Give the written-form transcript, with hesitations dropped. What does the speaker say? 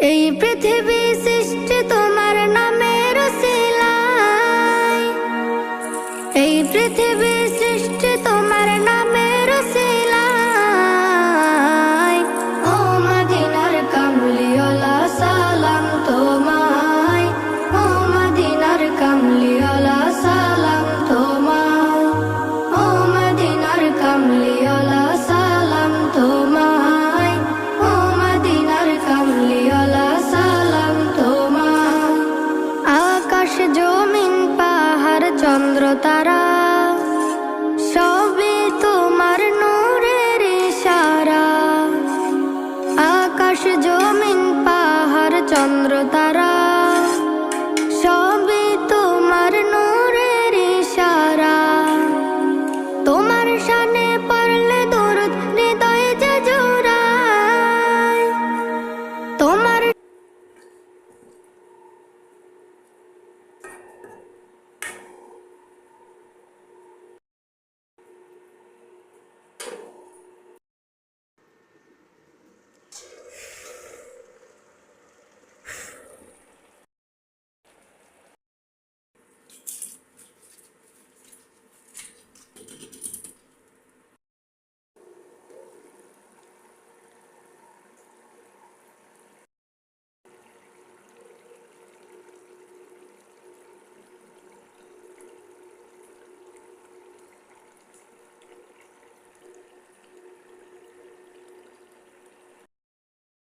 এই পৃথিবী সৃষ্টি তোমার নামের উসিলায়, এই পৃথিবী সৃষ্টি তোমার নামের উসিলায়। ও মদিনার কামলিওয়ালা সালাম তোমায়, ও মদিনার কামলিওয়ালা সালাম তোমায়, ও মদিনার কামলিওয়ালা সালাম তোমায়, ও মদিনার কামলিওয়ালা সালাম তোমায়। আকাশ জমিন পাহাড় চন্দ্র তারা সবই তোমার নূরের ইশারা। আকাশ জমিন পাহাড় চন্দ্র তারা